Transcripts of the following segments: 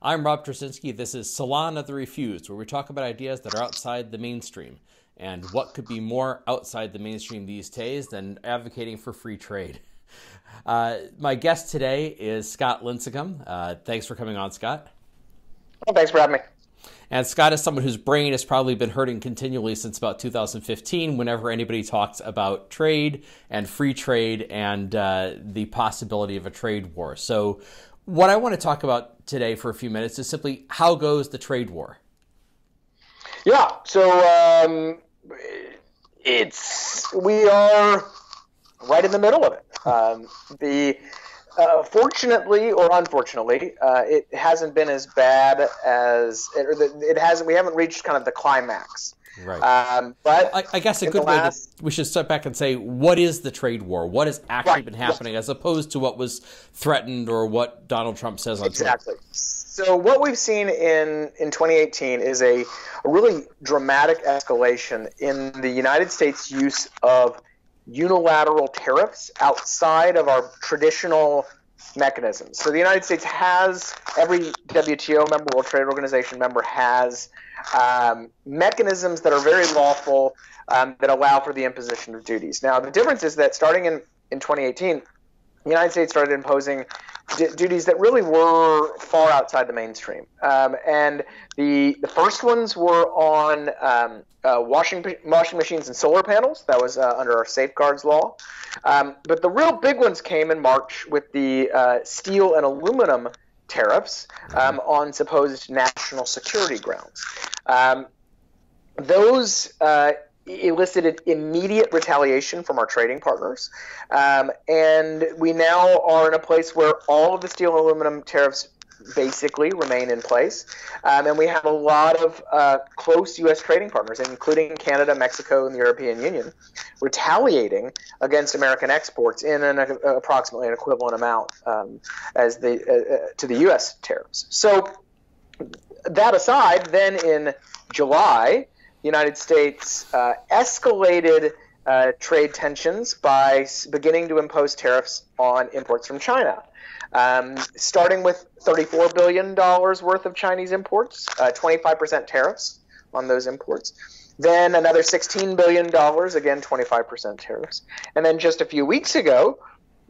I'm Rob Tracinski. This is Salon of the Refused, where we talk about ideas that are outside the mainstream. And what could be more outside the mainstream these days than advocating for free trade? My guest today is Scott Lincicome. Thanks for coming on, Scott. Well, thanks for having me. And Scott is someone whose brain has probably been hurting continually since about 2015 whenever anybody talks about trade and free trade and the possibility of a trade war. So what I want to talk about today for a few minutes is simply how goes the trade war? Yeah, so we are right in the middle of it. Fortunately or unfortunately, it hasn't been as bad as it hasn't. We haven't reached kind of the climax. Right. But I guess a good way that we should step back and say, what is the trade war? What has actually been happening, as opposed to what was threatened or what Donald Trump says on Twitter? Exactly. So what we've seen in 2018 is a really dramatic escalation in the United States' use of unilateral tariffs outside of our traditional mechanisms. So the United States has, every WTO member, World Trade Organization member, has mechanisms that are very lawful that allow for the imposition of duties. Now, the difference is that starting in 2018, the United States started imposing duties that really were far outside the mainstream. And the first ones were on washing machines and solar panels. That was under our safeguards law. But the real big ones came in March with the steel and aluminum tariffs on supposed national security grounds. Those elicited immediate retaliation from our trading partners. And we now are in a place where all of the steel and aluminum tariffs basically remain in place. And we have a lot of close U.S. trading partners, including Canada, Mexico, and the European Union, retaliating against American exports in approximately an equivalent amount to the U.S. tariffs. So that aside, then in July, the United States escalated trade tensions by beginning to impose tariffs on imports from China, starting with $34 billion worth of Chinese imports, 25% tariffs on those imports. Then another $16 billion, again, 25% tariffs. And then just a few weeks ago,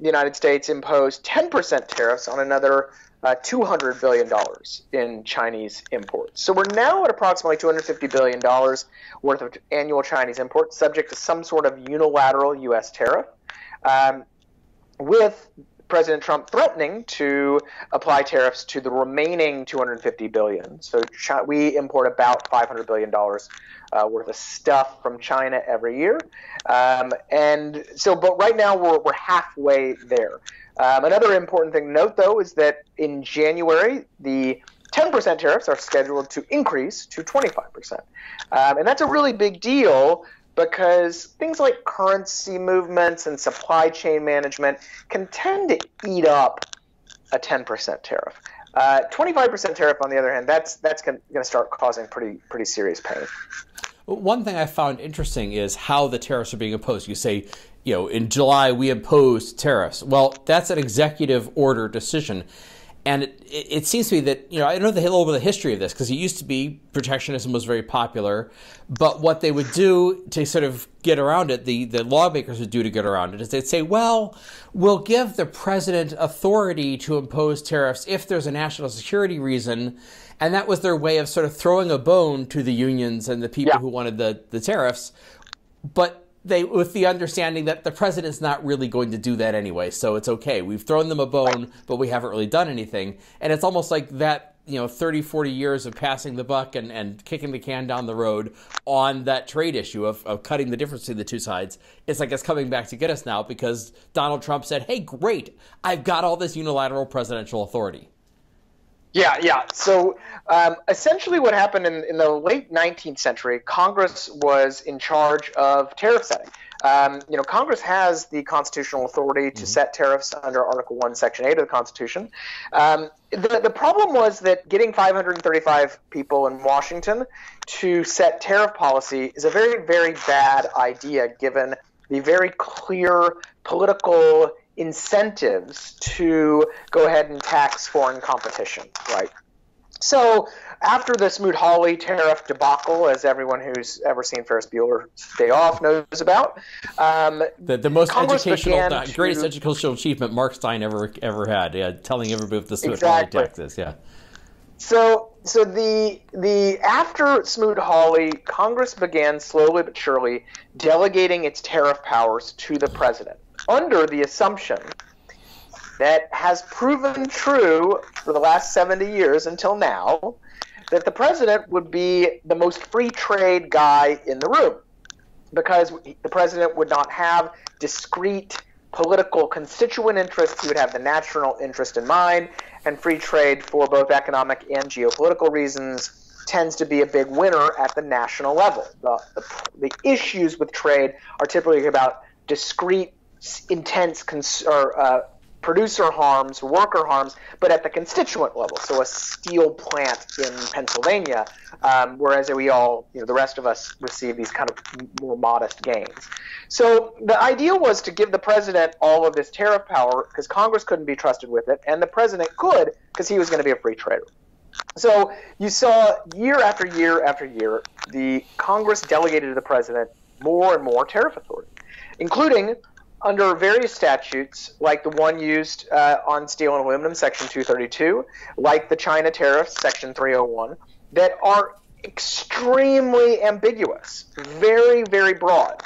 the United States imposed 10% tariffs on another $200 billion in Chinese imports. So we're now at approximately $250 billion worth of annual Chinese imports, subject to some sort of unilateral U.S. tariff, with President Trump threatening to apply tariffs to the remaining $250 billion. So we import about $500 billion worth of stuff from China every year. And so, but right now we're halfway there. Another important thing to note, though, is that in January, the 10% tariffs are scheduled to increase to 25%. And that's a really big deal because things like currency movements and supply chain management can tend to eat up a 10% tariff. 25% tariff, on the other hand, that's going to start causing pretty serious pain. One thing I found interesting is how the tariffs are being imposed. You say, in July we imposed tariffs. Well, that's an executive order decision. And it seems to me that, I know a little bit of the history of this, because it used to be protectionism was very popular. But what they would do to sort of get around it, the lawmakers would do to get around it, is they'd say, well, we'll give the president authority to impose tariffs if there's a national security reason. And that was their way of sort of throwing a bone to the unions and the people who wanted the tariffs. But with the understanding that the president's not really going to do that anyway, so it's okay. We've thrown them a bone, but we haven't really done anything. And it's almost like that, 30, 40 years of passing the buck and kicking the can down the road on that trade issue of cutting the difference between the two sides. It's like it's coming back to get us now because Donald Trump said, hey, great, I've got all this unilateral presidential authority. Yeah. So essentially what happened in the late 19th century, Congress was in charge of tariff setting. Congress has the constitutional authority to set tariffs under Article 1, Section 8 of the Constitution. The problem was that getting 535 people in Washington to set tariff policy is a very, very bad idea given the very clear political incentives to go ahead and tax foreign competition, right? So after the Smoot-Hawley tariff debacle, as everyone who's ever seen Ferris Bueller's Day Off knows about, the most Congress greatest educational achievement Mark Stein ever had, telling everybody what the Smoot-Hawley exactly. tax is, So the after Smoot-Hawley, Congress began slowly but surely delegating its tariff powers to the president under the assumption that has proven true for the last 70 years until now, that the president would be the most free trade guy in the room, because the president would not have discrete political constituent interests. He would have the national interest in mind, and free trade for both economic and geopolitical reasons tends to be a big winner at the national level. The issues with trade are typically about discrete, intense producer harms, worker harms, but at the constituent level. So a steel plant in Pennsylvania, whereas we all, the rest of us receive these kind of more modest gains. So the idea was to give the president all of this tariff power because Congress couldn't be trusted with it, and the president could because he was going to be a free trader. So you saw year after year after year, the Congress delegated to the president more and more tariff authority, including under various statutes, like the one used on steel and aluminum, Section 232, like the China tariffs, Section 301, that are extremely ambiguous, very, very broad.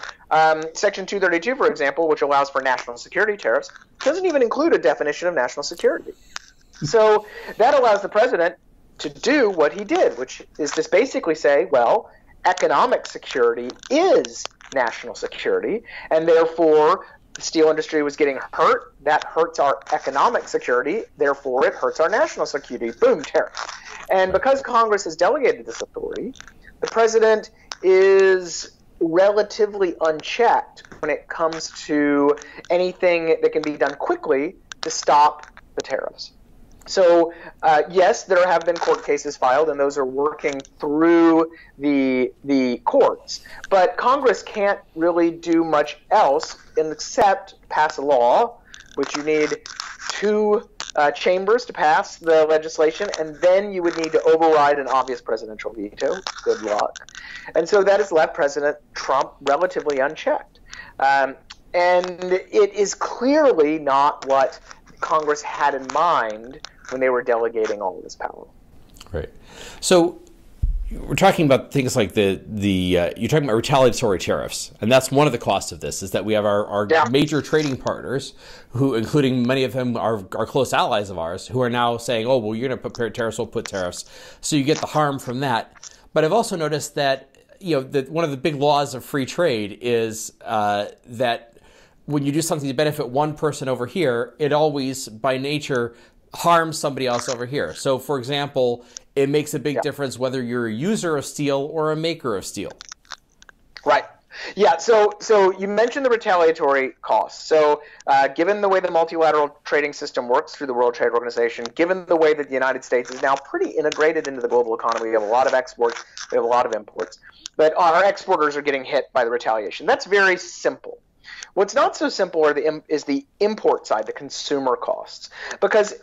Section 232, for example, which allows for national security tariffs, doesn't even include a definition of national security. So that allows the president to do what he did, which is to basically say, well, economic security is national security, and therefore the steel industry was getting hurt. That hurts our economic security. Therefore, it hurts our national security. Boom, tariff. And because Congress has delegated this authority, the president is relatively unchecked when it comes to anything that can be done quickly to stop the tariffs. So, yes, there have been court cases filed, and those are working through the courts. But Congress can't really do much else except pass a law, which you need two chambers to pass the legislation, and then you would need to override an obvious presidential veto. Good luck. And so that has left President Trump relatively unchecked. And it is clearly not what Congress had in mind when they were delegating all of this power. Right. So we're talking about things like you're talking about retaliatory tariffs, and that's one of the costs of this, is that we have our major trading partners, who, including many of them are close allies of ours, who are now saying, oh, well, you're going to put tariffs, we'll put tariffs. So you get the harm from that. But I've also noticed that, one of the big laws of free trade is that when you do something to benefit one person over here, it always, by nature, harms somebody else over here. So, for example, it makes a big difference whether you're a user of steel or a maker of steel. Right. Yeah. So you mentioned the retaliatory costs. So, given the way the multilateral trading system works through the World Trade Organization, given the way that the United States is now pretty integrated into the global economy, we have a lot of exports, we have a lot of imports, but our exporters are getting hit by the retaliation. That's very simple. What's not so simple is the import side, the consumer costs, because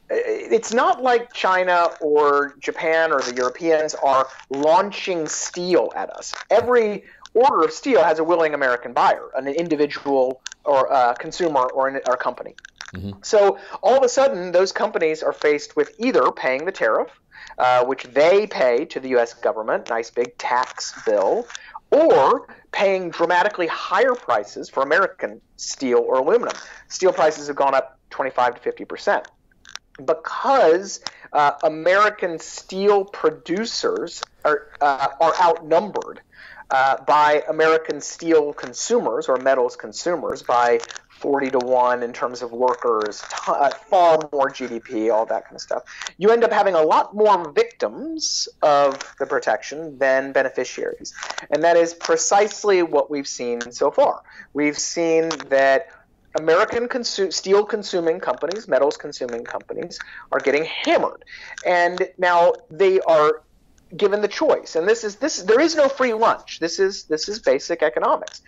it's not like China or Japan or the Europeans are launching steel at us. Every order of steel has a willing American buyer, an individual or a consumer or a company. Mm-hmm. So all of a sudden, those companies are faced with either paying the tariff, which they pay to the U.S. government, nice big tax bill, or paying dramatically higher prices for American steel or aluminum. Steel prices have gone up 25 to 50%. Because American steel producers are outnumbered by American steel consumers or metals consumers by 40 to 1 in terms of workers, far more GDP, all that kind of stuff. You end up having a lot more victims of the protection than beneficiaries. And that is precisely what we've seen so far. We've seen that American steel-consuming companies, metals-consuming companies, are getting hammered. And now they are given the choice. And there is no free lunch. This is basic economics.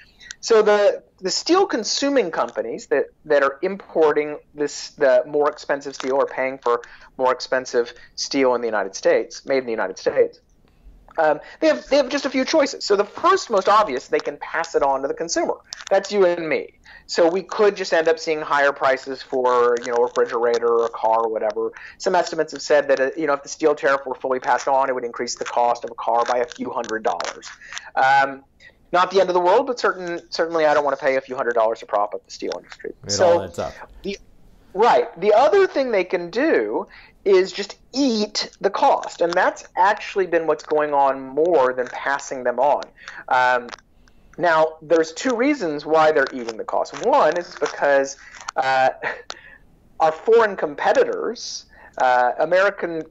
So the steel consuming companies that are importing the more expensive steel or paying for more expensive steel in the United States, made in the United States, they have just a few choices. So the first, most obvious, they can pass it on to the consumer. That's you and me. So we could just end up seeing higher prices for, a refrigerator or a car or whatever. Some estimates have said that, if the steel tariff were fully passed on, it would increase the cost of a car by a few $100s. Not the end of the world, but certainly I don't want to pay a few $100s to prop up the steel industry. It all adds up. The other thing they can do is just eat the cost, and that's actually been what's going on more than passing them on. Now, there's two reasons why they're eating the cost. One is because our foreign competitors,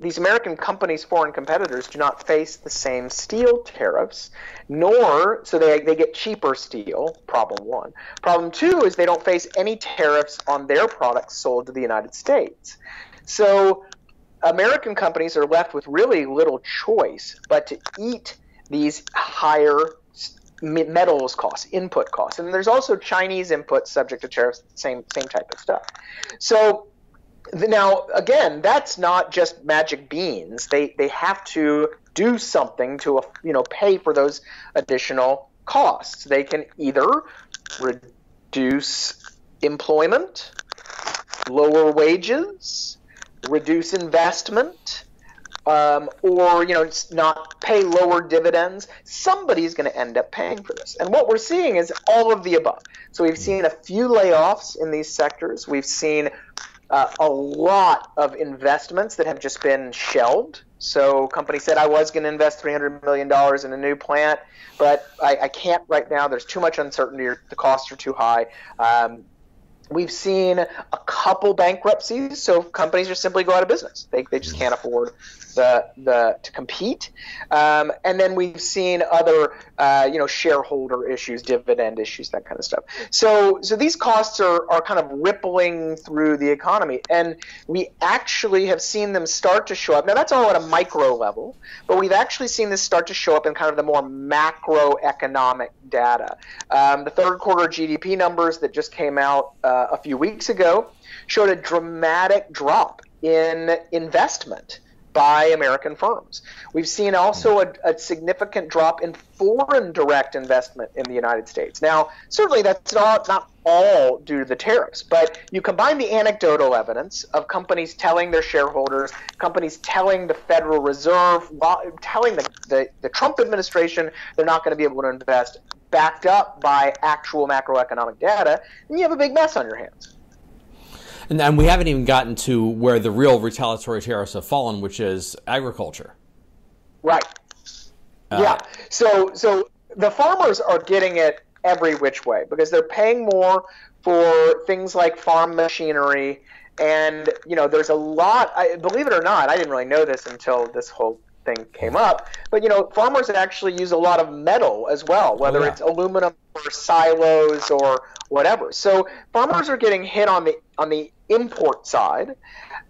these American companies' foreign competitors, do not face the same steel tariffs, so they get cheaper steel, problem one. Problem two is they don't face any tariffs on their products sold to the United States. So American companies are left with really little choice but to eat these higher metals costs, input costs. And there's also Chinese inputs subject to tariffs, same type of stuff. So now, again, that's not just magic beans. They have to do something to pay for those additional costs. They can either reduce employment, lower wages, reduce investment, or not pay lower dividends. Somebody's going to end up paying for this. And what we're seeing is all of the above. So we've seen a few layoffs in these sectors. We've seen a lot of investments that have just been shelved. So companies said, I was going to invest $300 million in a new plant, but I can't right now. There's too much uncertainty, or the costs are too high. We've seen a couple bankruptcies, so companies just simply go out of business. They just can't afford to compete. And then we've seen other shareholder issues, dividend issues, that kind of stuff. So these costs are kind of rippling through the economy, and we actually have seen them start to show up. Now that's all at a micro level, but we've actually seen this start to show up in kind of the more macroeconomic data. The third quarter GDP numbers that just came out a few weeks ago showed a dramatic drop in investment by American firms. We've seen also a significant drop in foreign direct investment in the United States. Now, certainly that's not all due to the tariffs, but you combine the anecdotal evidence of companies telling their shareholders, companies telling the Federal Reserve, telling the Trump administration they're not going to be able to invest, backed up by actual macroeconomic data, and you have a big mess on your hands. And we haven't even gotten to where the real retaliatory tariffs have fallen, which is agriculture. Right. Yeah. So the farmers are getting it every which way because they're paying more for things like farm machinery. And, there's a lot, believe it or not, I didn't really know this until this whole thing came up, but farmers actually use a lot of metal as well, whether it's aluminum or silos or whatever. So farmers are getting hit on the import side,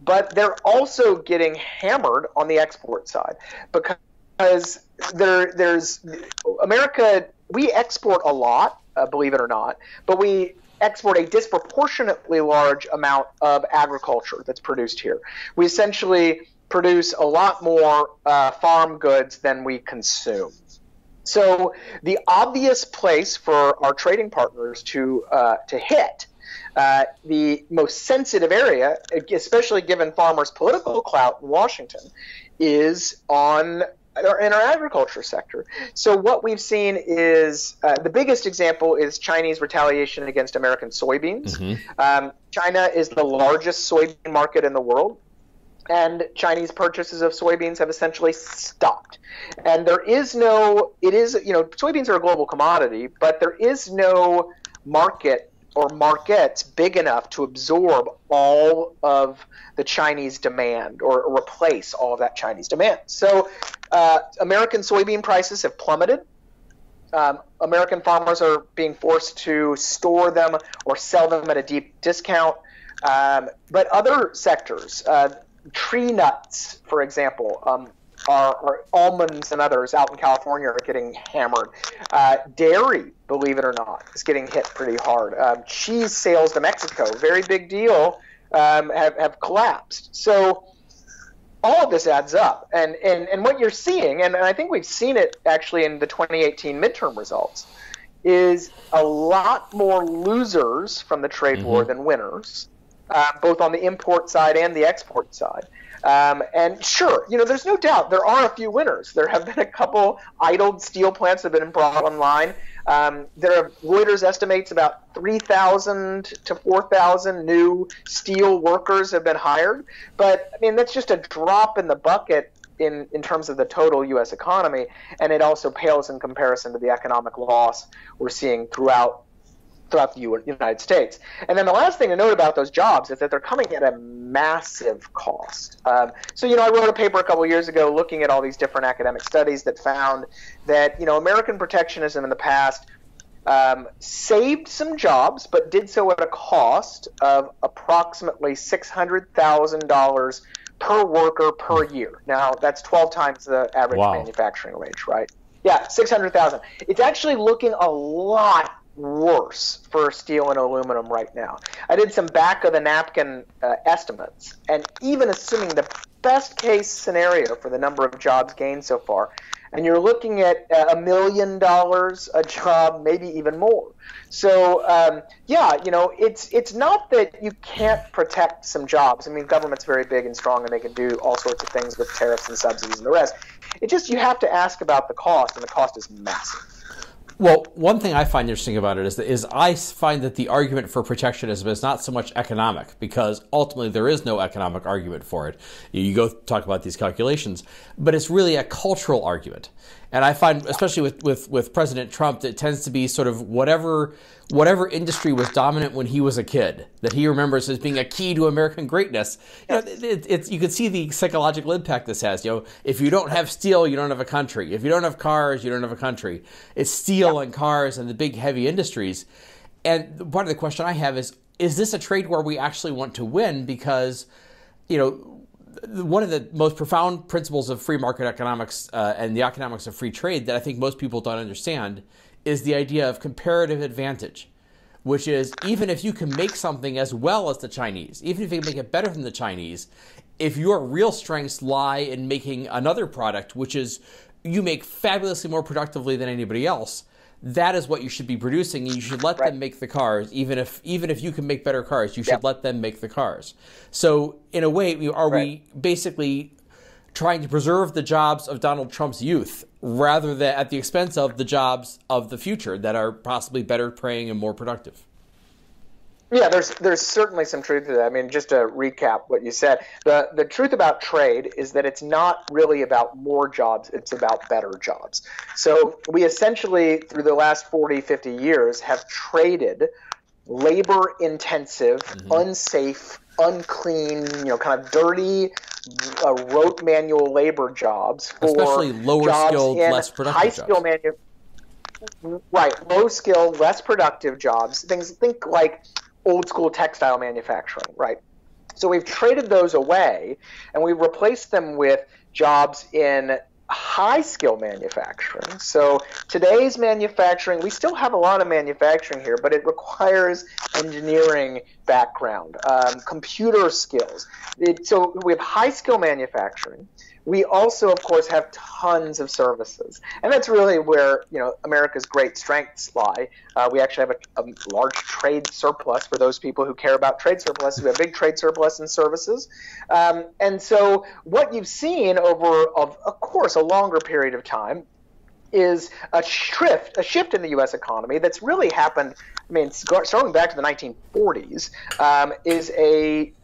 but they're also getting hammered on the export side because there's America. We export a lot, believe it or not, but we export a disproportionately large amount of agriculture that's produced here. We essentially produce a lot more farm goods than we consume. So the obvious place for our trading partners to hit the most sensitive area, especially given farmers' political clout in Washington, is in our agriculture sector. So what we've seen is the biggest example is Chinese retaliation against American soybeans. Mm-hmm. China is the largest soybean market in the world, and Chinese purchases of soybeans have essentially stopped. And soybeans are a global commodity, but there is no market or markets big enough to absorb all of the Chinese demand or replace all of that Chinese demand. So American soybean prices have plummeted. American farmers are being forced to store them or sell them at a deep discount. But other sectors, tree nuts, for example, almonds and others out in California are getting hammered. Dairy, believe it or not, is getting hit pretty hard. Cheese sales to Mexico, very big deal, have collapsed. So all of this adds up. And what you're seeing, and I think we've seen it actually in the 2018 midterm results, is a lot more losers from the trade war than winners, both on the import side and the export side. And sure, there's no doubt there are a few winners. There have been a couple idled steel plants that have been brought online. Reuters estimates about 3,000 to 4,000 new steel workers have been hired. But, I mean, that's just a drop in the bucket in terms of the total U.S. economy, and it also pales in comparison to the economic loss we're seeing throughout the United States. And then the last thing to note about those jobs is that they're coming at a massive cost. So I wrote a paper a couple of years ago looking at all these different academic studies that found that, American protectionism in the past saved some jobs, but did so at a cost of approximately $600,000 per worker per year. Now, that's 12 times the average manufacturing wage, right? Yeah, $600,000. It's actually looking a lot worse for steel and aluminum right now. I did some back-of-the-napkin estimates, and even assuming the best-case scenario for the number of jobs gained so far, and you're looking at $1 million a job, maybe even more. So, it's not that you can't protect some jobs. I mean, government's very big and strong, and they can do all sorts of things with tariffs and subsidies and the rest. It's just you have to ask about the cost, and the cost is massive. Well, one thing I find interesting about it is I find that the argument for protectionism is not so much economic, because ultimately there is no economic argument for it. You go talk about these calculations, but it's really a cultural argument. And I find, especially with President Trump, that it tends to be sort of whatever industry was dominant when he was a kid, that he remembers as being a key to American greatness. You can see the psychological impact this has. If you don't have steel, you don't have a country. If you don't have cars, you don't have a country. It's steel and cars and the big heavy industries. And part of the question I have is this a trade war we actually want to win? Because, one of the most profound principles of free market economics and the economics of free trade that I think most people don't understand is the idea of comparative advantage, which is even if you can make something as well as the Chinese, even if you can make it better than the Chinese, if your real strengths lie in making another product, which is you make fabulously more productively than anybody else, that is what you should be producing, and you should let them make the cars. Even if you can make better cars, you should let them make the cars. So in a way, are we basically trying to preserve the jobs of Donald Trump's youth rather than at the expense of the jobs of the future that are possibly better paying and more productive? Yeah, there's certainly some truth to that. I mean, just to recap what you said, the truth about trade is that it's not really about more jobs, it's about better jobs. So we essentially, through the last 40, 50 years, have traded labor-intensive, unsafe, unclean, kind of dirty, rote manual labor jobs for especially lower-skilled, less productive jobs. Right, low-skill, less productive jobs. Think like old-school textile manufacturing, right? So we've traded those away, and we've replaced them with jobs in high-skill manufacturing. So today's manufacturing, we still have a lot of manufacturing here, but it requires engineering background, computer skills. So we have high-skill manufacturing. We also, of course, have tons of services. And that's really where, America's great strengths lie. We actually have a large trade surplus for those people who care about trade surplus. We have a big trade surplus in services. And so what you've seen over, of course, a longer period of time is a shift in the U.S. economy that's really happened, starting back to the 1940s,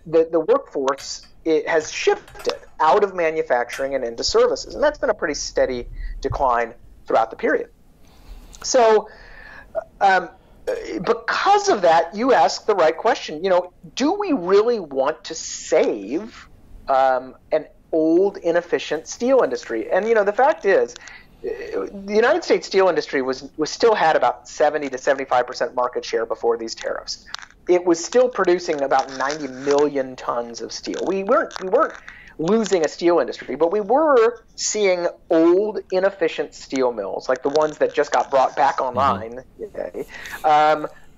the workforce has shifted out of manufacturing and into services. And that's been a pretty steady decline throughout the period. So because of that, you ask the right question. Do we really want to save an old, inefficient steel industry? And, the fact is, the United States steel industry was still had about 70 to 75% market share before these tariffs. It was still producing about 90 million tons of steel. We weren't losing a steel industry, but we were seeing old, inefficient steel mills, like the ones that just got brought back online,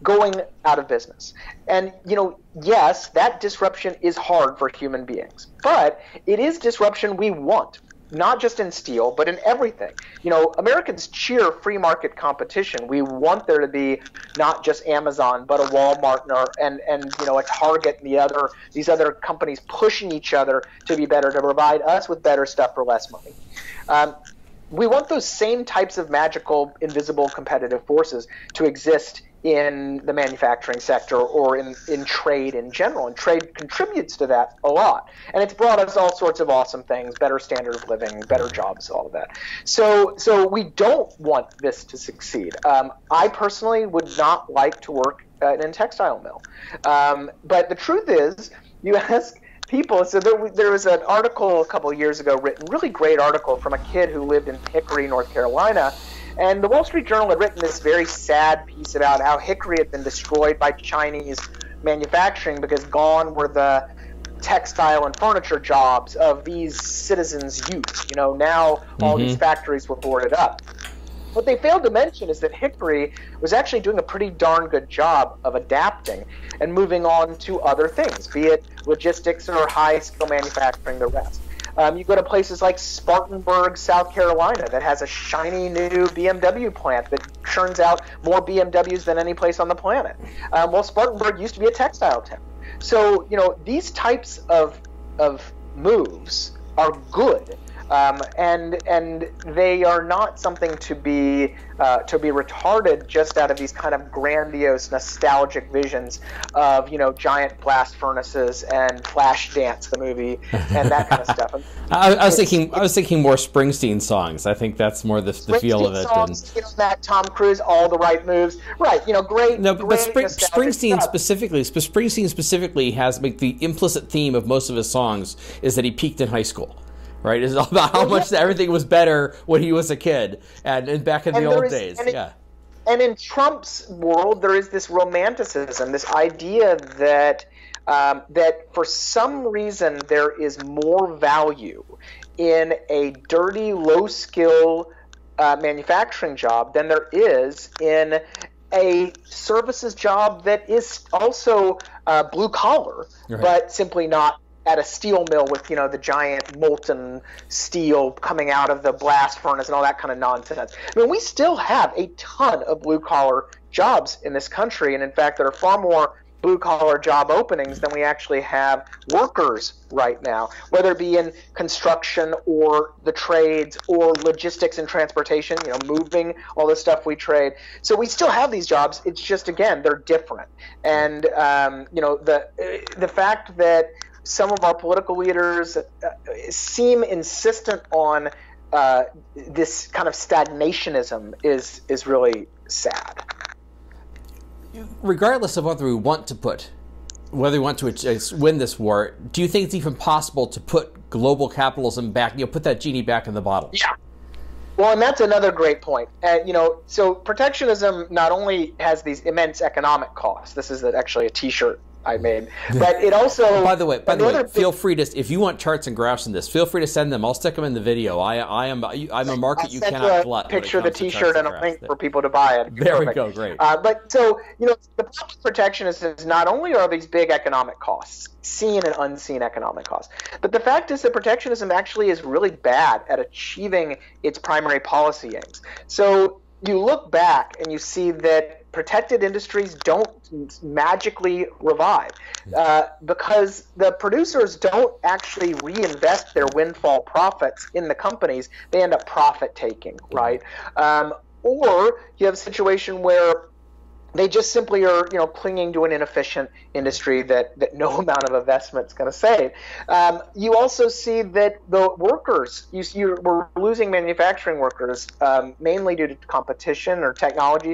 going out of business. And, yes, that disruption is hard for human beings, but it is disruption we want. Not just in steel, but in everything. Americans cheer free market competition. We want there to be not just Amazon, but a Walmart and a Target and these other companies pushing each other to be better, to provide us with better stuff for less money. We want those same types of magical, invisible competitive forces to exist in the manufacturing sector or in trade in general. And trade contributes to that a lot. And it's brought us all sorts of awesome things, better standard of living, better jobs, all of that. So we don't want this to succeed. I personally would not like to work in a textile mill. But the truth is, you ask people, so there was an article a couple of years ago written, really great article from a kid who lived in Hickory, North Carolina. And the Wall Street Journal had written this very sad piece about how Hickory had been destroyed by Chinese manufacturing because gone were the textile and furniture jobs of these citizens' youth. Now all these factories were boarded up. What they failed to mention is that Hickory was actually doing a pretty darn good job of adapting and moving on to other things, be it logistics or high-skill manufacturing, the rest. You go to places like Spartanburg, South Carolina, that has a shiny new BMW plant that churns out more BMWs than any place on the planet. Well, Spartanburg used to be a textile town. So, these types of moves are good. And they are not something to be retarded just out of these kind of grandiose, nostalgic visions of giant blast furnaces and Flashdance, the movie, and that kind of stuff. I was thinking more Springsteen songs. I think that's more the feel of it. Songs, that Tom Cruise, all the right moves, right? Great. No, but Springsteen stuff. specifically has the implicit theme of most of his songs is that he peaked in high school. Right, it's all about how much everything was better when he was a kid and back in the old days. And in Trump's world, there is this romanticism, this idea that for some reason there is more value in a dirty, low-skill manufacturing job than there is in a services job that is also blue-collar, but simply not at a steel mill with, the giant molten steel coming out of the blast furnace and all that kind of nonsense. I mean, we still have a ton of blue-collar jobs in this country, and in fact, there are far more blue-collar job openings than we actually have workers right now, whether it be in construction or the trades or logistics and transportation, moving, all the stuff we trade. So we still have these jobs. It's just, again, they're different. And, the fact that some of our political leaders seem insistent on this kind of stagnationism is really sad. Regardless of whether we want to win this war, do you think it's even possible to put global capitalism back, put that genie back in the bottle? Yeah. Well, and that's another great point. So protectionism not only has these immense economic costs. This is actually a T-shirt I made, but it also. By the way, feel free to, if you want charts and graphs in this, feel free to send them. I'll stick them in the video. I'm a market you cannot glut. Picture of the T-shirt and a link for people to buy it. There we go, great. But so the problem with protectionism is not only are these big economic costs, seen and unseen economic costs, but the fact is that protectionism actually is really bad at achieving its primary policy aims. So you look back and you see that protected industries don't magically revive because the producers don't actually reinvest their windfall profits in the companies. They end up profit taking, right? Or you have a situation where they just simply are, clinging to an inefficient industry that no amount of investment is going to save. You also see that the workers, we're losing manufacturing workers mainly due to competition or technology,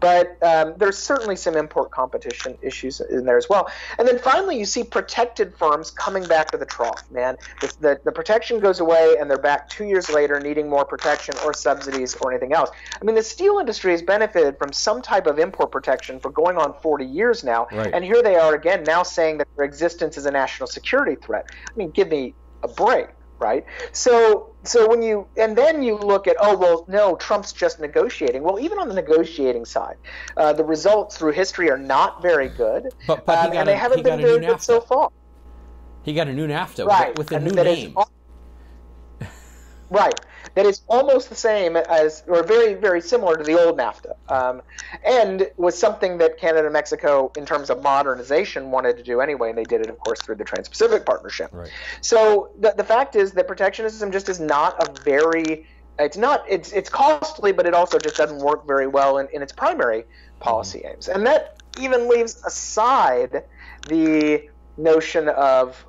but there's certainly some import competition issues in there as well. And then finally, you see protected firms coming back to the trough, man. The protection goes away and they're back 2 years later needing more protection or subsidies or anything else. I mean, the steel industry has benefited from some type of import protection for going on 40 years now, right. And here they are again now saying that their existence is a national security threat. I mean, give me a break, right? So when then you look at, oh, well, no, Trump's just negotiating. Well, even on the negotiating side, the results through history are not very good, and they haven't been very good so far. He got a new NAFTA, right, with a new name. Right. That is almost the same as, or very, very similar to the old NAFTA, and was something that Canada and Mexico, in terms of modernization, wanted to do anyway, and they did it, of course, through the Trans-Pacific Partnership. Right. So the fact is that protectionism just is not a very, it's costly, but it also just doesn't work very well in its primary policy aims. And that even leaves aside the notion of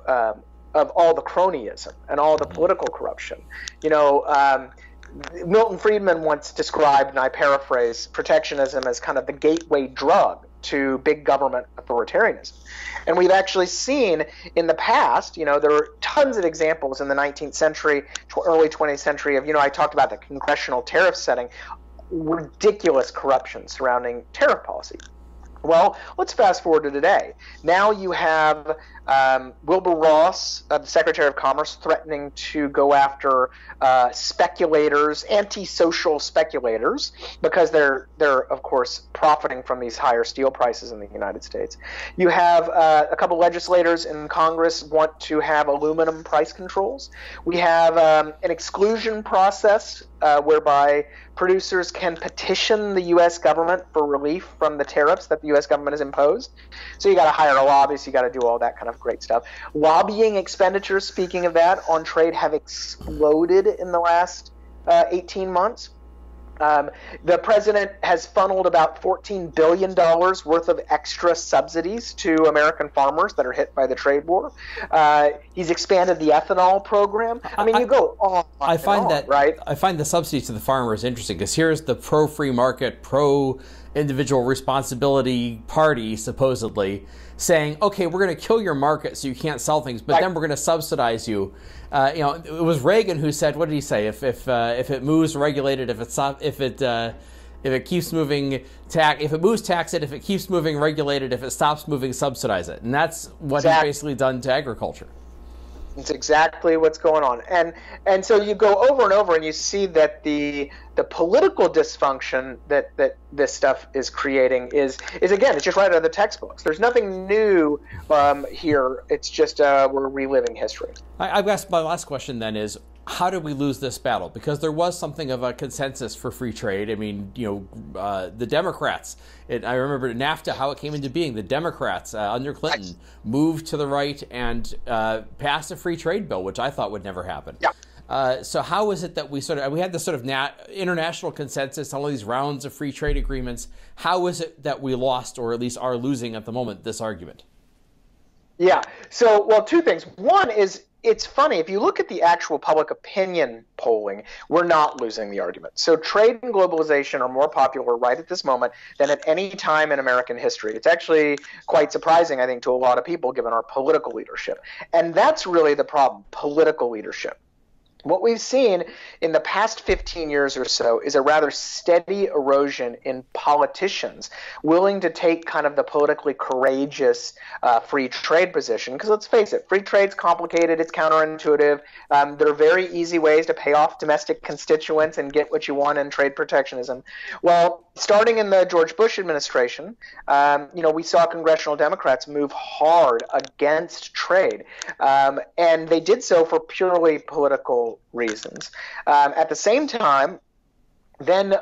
all the cronyism and all the political corruption. Milton Friedman once described, and I paraphrase, protectionism as kind of the gateway drug to big government authoritarianism. And we've actually seen in the past, there were tons of examples in the 19th century, early 20th century of, I talked about the congressional tariff setting, ridiculous corruption surrounding tariff policy. Well, let's fast forward to today. Now you have Wilbur Ross, the Secretary of Commerce, threatening to go after speculators, antisocial speculators, because they're of course profiting from these higher steel prices in the United States. You have a couple legislators in Congress want to have aluminum price controls. We have an exclusion process whereby producers can petition the U.S. government for relief from the tariffs that the U.S. government has imposed. So you got to hire a lobbyist, you got to do all that kind of great stuff. Lobbying expenditures, speaking of that, on trade have exploded in the last 18 months. The president has funneled about $14 billion worth of extra subsidies to American farmers that are hit by the trade war. He's expanded the ethanol program. I mean, you go on. I find on, that right? I find the subsidies to the farmers interesting, because here's the pro-free market, pro-individual responsibility party supposedly saying, okay, we're going to kill your market so you can't sell things, but then we're going to subsidize you. It was Reagan who said, what did he say? If it moves, regulate it. If it keeps moving, if it moves, tax it. If it keeps moving, regulate it. If it stops moving, subsidize it. And that's what he's basically done to agriculture. It's exactly what's going on, and so you go over and over, and you see that the political dysfunction that this stuff is creating is again, it's just right out of the textbooks. There's nothing new here. It's just we're reliving history. I guess my last question then is, how did we lose this battle? Because there was something of a consensus for free trade. I mean, the Democrats, I remember NAFTA, how it came into being. The Democrats under Clinton moved to the right and passed a free trade bill, which I thought would never happen. Yeah. So how is it that we had this sort of international consensus, all these rounds of free trade agreements? How is it that we lost, or at least are losing at the moment, this argument? Yeah. So, well, two things. One is, it's funny, if you look at the actual public opinion polling, we're not losing the argument. So trade and globalization are more popular right at this moment than at any time in American history. It's actually quite surprising, I think, to a lot of people, given our political leadership. And that's really the problem, political leadership. What we've seen in the past 15 years or so is a rather steady erosion in politicians willing to take kind of the politically courageous free trade position. Because let's face it, free trade's complicated, it's counterintuitive. There are very easy ways to pay off domestic constituents and get what you want in trade protectionism. Well, starting in the George Bush administration, we saw congressional Democrats move hard against trade. And they did so for purely political reasons. At the same time, then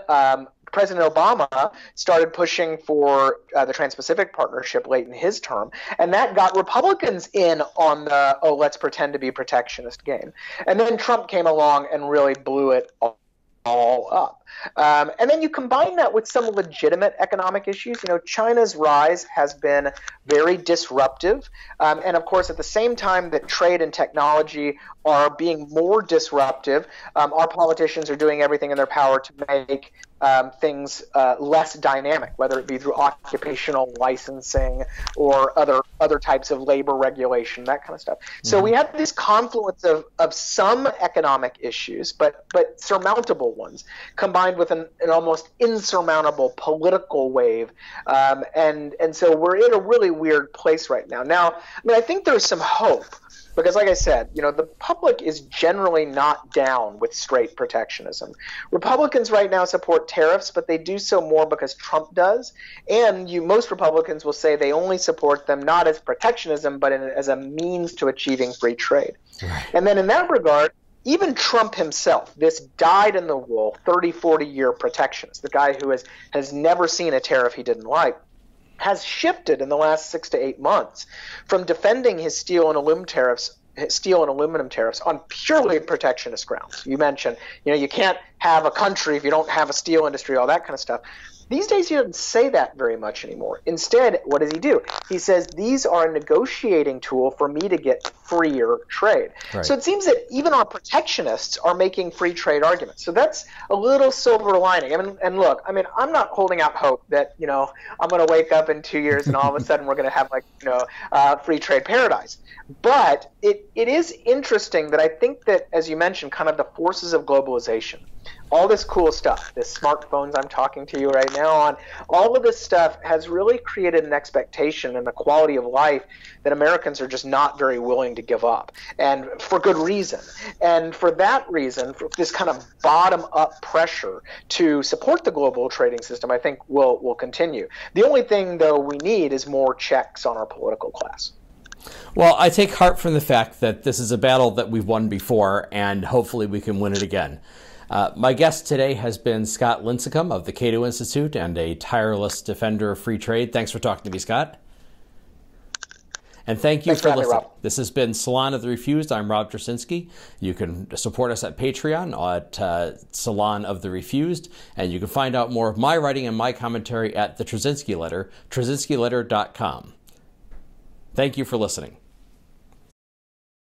President Obama started pushing for the Trans-Pacific Partnership late in his term, and that got Republicans in on the, let's pretend to be protectionist game. And then Trump came along and really blew it all up. And then you combine that with some legitimate economic issues. China's rise has been very disruptive. And of course, at the same time that trade and technology are being more disruptive, our politicians are doing everything in their power to make things less dynamic, whether it be through occupational licensing or other types of labor regulation, that kind of stuff. So we have this confluence of some economic issues, but surmountable ones, combined with an almost insurmountable political wave. And so we're in a really weird place right now. Now, I think there's some hope Because like I said, the public is generally not down with straight protectionism. Republicans right now support tariffs, but they do so more because Trump does. And most Republicans will say they only support them not as protectionism, but as a means to achieving free trade. Right. And then in that regard, even Trump himself, this dyed-in-the-wool 30, 40-year protectionist, the guy who has never seen a tariff he didn't like, has shifted in the last 6 to 8 months from defending his steel and aluminum tariffs on purely protectionist grounds. You mentioned, you can't have a country if you don't have a steel industry, all that kind of stuff. These days, he doesn't say that very much anymore. Instead, what does he do? He says, these are a negotiating tool for me to get freer trade. Right. So it seems that even our protectionists are making free trade arguments. So that's a little silver lining. And look, I'm not holding out hope that, I'm going to wake up in 2 years and all of a sudden we're going to have free trade paradise. But it is interesting that I think that, as you mentioned, kind of the forces of globalization, all this cool stuff, this smartphones I'm talking to you right now on, all of this stuff has really created an expectation and a quality of life that Americans are just not very willing to give up, and for good reason. And for that reason, for this kind of bottom-up pressure to support the global trading system, I think will continue. The only thing, though, we need is more checks on our political class. Well, I take heart from the fact that this is a battle that we've won before, and hopefully we can win it again. My guest today has been Scott Lincicome of the Cato Institute and a tireless defender of free trade. Thanks for talking to me, Scott. And thank you for listening. This has been Salon of the Refused. I'm Rob Tracinski. You can support us at Patreon at Salon of the Refused, and you can find out more of my writing and my commentary at the Tracinski Letter, tracinskiletter.com. Thank you for listening.